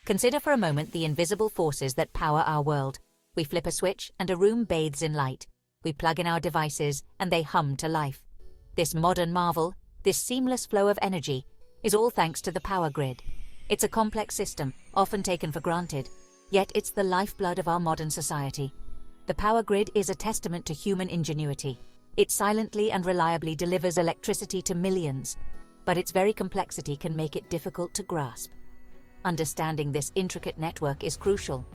Consider for a moment the invisible forces that power our world. We flip a switch and a room bathes in light. We plug in our devices and they hum to life. This modern marvel, this seamless flow of energy, is all thanks to the power grid. It's a complex system, often taken for granted, yet it's the lifeblood of our modern society. The power grid is a testament to human ingenuity. It silently and reliably delivers electricity to millions, but its very complexity can make it difficult to grasp. Understanding this intricate network is crucial.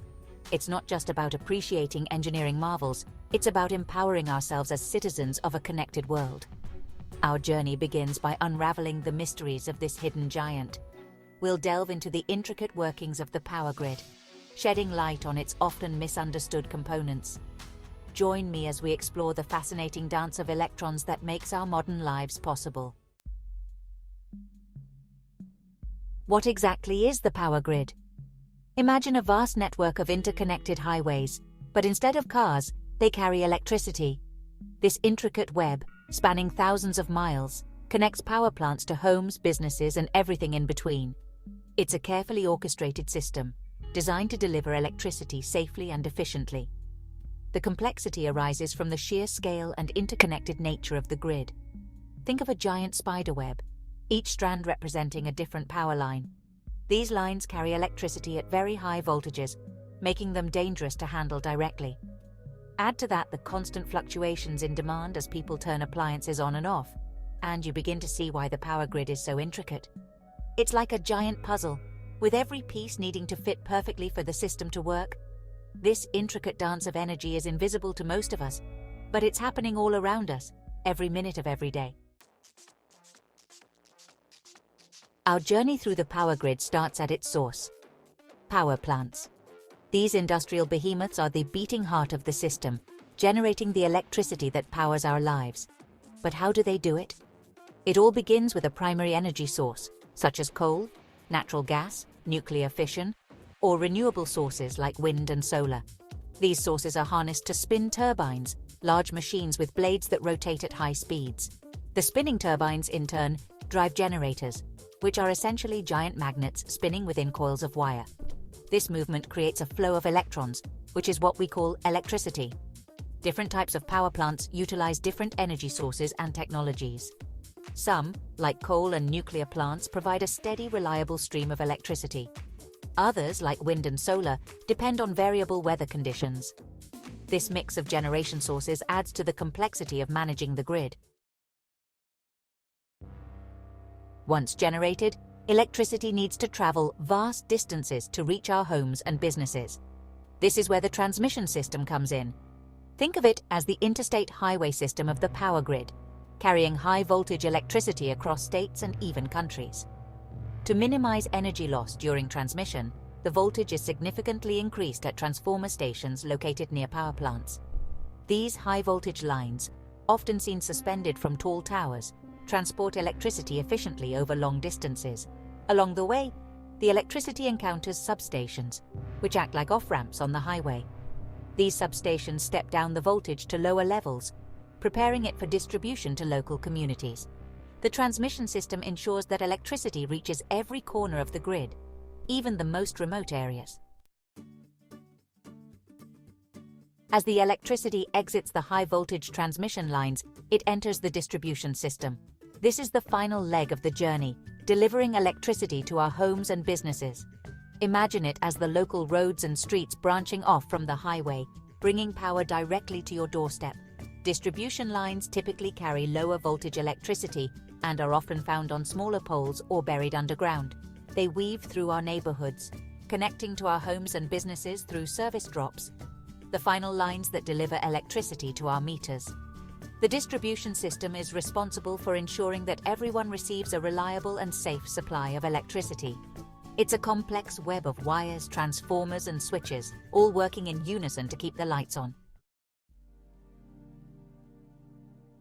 It's not just about appreciating engineering marvels, it's about empowering ourselves as citizens of a connected world. Our journey begins by unraveling the mysteries of this hidden giant. We'll delve into the intricate workings of the power grid, shedding light on its often misunderstood components. Join me as we explore the fascinating dance of electrons that makes our modern lives possible. What exactly is the power grid? Imagine a vast network of interconnected highways, but instead of cars, they carry electricity. This intricate web, spanning thousands of miles, connects power plants to homes, businesses, and everything in between. It's a carefully orchestrated system, designed to deliver electricity safely and efficiently. The complexity arises from the sheer scale and interconnected nature of the grid. Think of a giant spider web, each strand representing a different power line. These lines carry electricity at very high voltages, making them dangerous to handle directly. Add to that the constant fluctuations in demand as people turn appliances on and off, and you begin to see why the power grid is so intricate. It's like a giant puzzle, with every piece needing to fit perfectly for the system to work. This intricate dance of energy is invisible to most of us, but it's happening all around us, every minute of every day. Our journey through the power grid starts at its source: power plants. These industrial behemoths are the beating heart of the system, generating the electricity that powers our lives. But how do they do it? It all begins with a primary energy source, such as coal, natural gas, nuclear fission, or renewable sources like wind and solar. These sources are harnessed to spin turbines, large machines with blades that rotate at high speeds. The spinning turbines, in turn, drive generators, which are essentially giant magnets spinning within coils of wire. This movement creates a flow of electrons, which is what we call electricity. Different types of power plants utilize different energy sources and technologies. Some, like coal and nuclear plants, provide a steady, reliable stream of electricity. Others, like wind and solar, depend on variable weather conditions. This mix of generation sources adds to the complexity of managing the grid. Once generated, electricity needs to travel vast distances to reach our homes and businesses. This is where the transmission system comes in. Think of it as the interstate highway system of the power grid, carrying high-voltage electricity across states and even countries. To minimize energy loss during transmission, the voltage is significantly increased at transformer stations located near power plants. These high-voltage lines, often seen suspended from tall towers, transport electricity efficiently over long distances. Along the way, the electricity encounters substations, which act like off-ramps on the highway. These substations step down the voltage to lower levels, preparing it for distribution to local communities. The transmission system ensures that electricity reaches every corner of the grid, even the most remote areas. As the electricity exits the high-voltage transmission lines, it enters the distribution system. This is the final leg of the journey, delivering electricity to our homes and businesses. Imagine it as the local roads and streets branching off from the highway, bringing power directly to your doorstep. Distribution lines typically carry lower voltage electricity and are often found on smaller poles or buried underground. They weave through our neighborhoods, connecting to our homes and businesses through service drops, the final lines that deliver electricity to our meters. The distribution system is responsible for ensuring that everyone receives a reliable and safe supply of electricity. It's a complex web of wires, transformers, and switches, all working in unison to keep the lights on.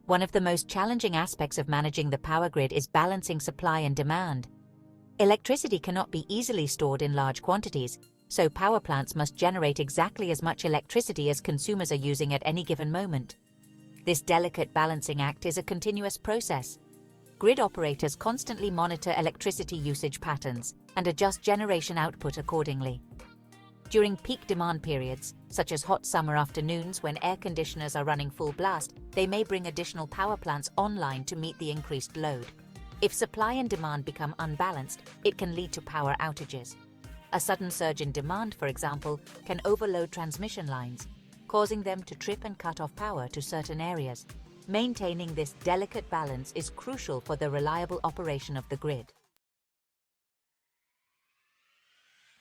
One of the most challenging aspects of managing the power grid is balancing supply and demand. Electricity cannot be easily stored in large quantities, so power plants must generate exactly as much electricity as consumers are using at any given moment. This delicate balancing act is a continuous process. Grid operators constantly monitor electricity usage patterns and adjust generation output accordingly. During peak demand periods, such as hot summer afternoons when air conditioners are running full blast, they may bring additional power plants online to meet the increased load. If supply and demand become unbalanced, it can lead to power outages. A sudden surge in demand, for example, can overload transmission lines, causing them to trip and cut off power to certain areas. Maintaining this delicate balance is crucial for the reliable operation of the grid.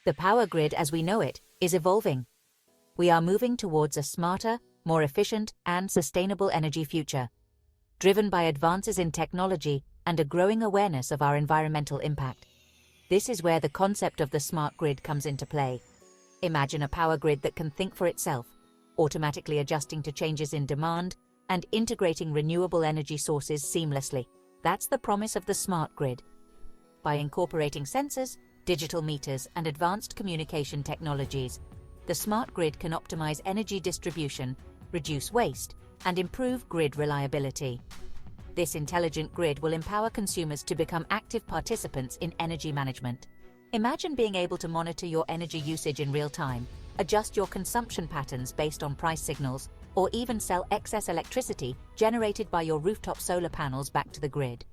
The power grid as we know it is evolving. We are moving towards a smarter, more efficient, and sustainable energy future, driven by advances in technology and a growing awareness of our environmental impact. This is where the concept of the smart grid comes into play. Imagine a power grid that can think for itself, automatically adjusting to changes in demand and integrating renewable energy sources seamlessly. That's the promise of the smart grid. By incorporating sensors, digital meters, and advanced communication technologies, the smart grid can optimize energy distribution, reduce waste, and improve grid reliability. This intelligent grid will empower consumers to become active participants in energy management. Imagine being able to monitor your energy usage in real time, adjust your consumption patterns based on price signals, or even sell excess electricity generated by your rooftop solar panels back to the grid.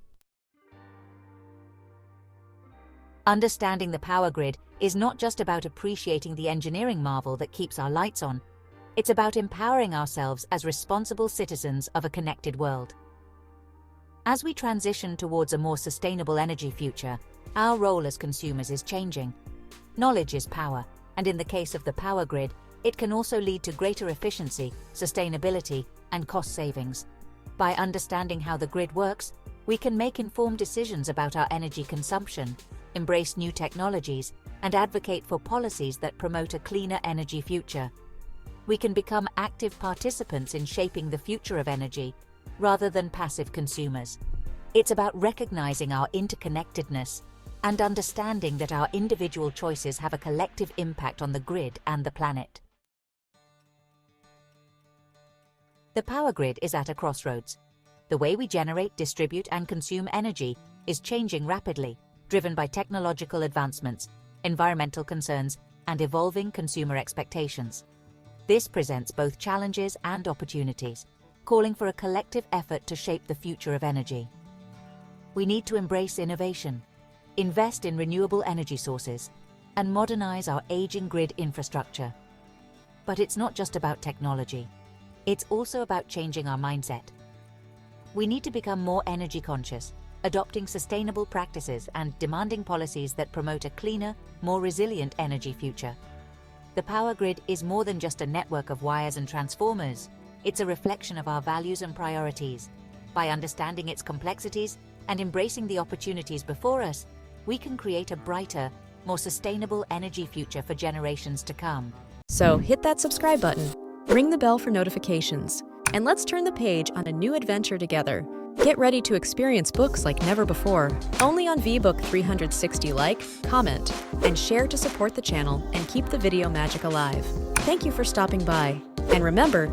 Understanding the power grid is not just about appreciating the engineering marvel that keeps our lights on. It's about empowering ourselves as responsible citizens of a connected world. As we transition towards a more sustainable energy future, our role as consumers is changing. Knowledge is power, and in the case of the power grid, it can also lead to greater efficiency, sustainability, and cost savings. By understanding how the grid works, we can make informed decisions about our energy consumption, embrace new technologies, and advocate for policies that promote a cleaner energy future. We can become active participants in shaping the future of energy, rather than passive consumers. It's about recognizing our interconnectedness and understanding that our individual choices have a collective impact on the grid and the planet. The power grid is at a crossroads. The way we generate, distribute, and consume energy is changing rapidly, driven by technological advancements, environmental concerns, and evolving consumer expectations. This presents both challenges and opportunities, calling for a collective effort to shape the future of energy. We need to embrace innovation, invest in renewable energy sources, and modernize our aging grid infrastructure. But it's not just about technology. It's also about changing our mindset. We need to become more energy conscious, adopting sustainable practices and demanding policies that promote a cleaner, more resilient energy future. The power grid is more than just a network of wires and transformers. It's a reflection of our values and priorities. By understanding its complexities and embracing the opportunities before us, we can create a brighter, more sustainable energy future for generations to come. So hit that subscribe button, ring the bell for notifications, and let's turn the page on a new adventure together. Get ready to experience books like never before, only on VBook 360. Like, comment, and share to support the channel and keep the video magic alive. Thank you for stopping by. And remember,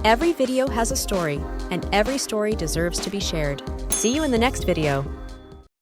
every video has a story, and every story deserves to be shared. See you in the next video.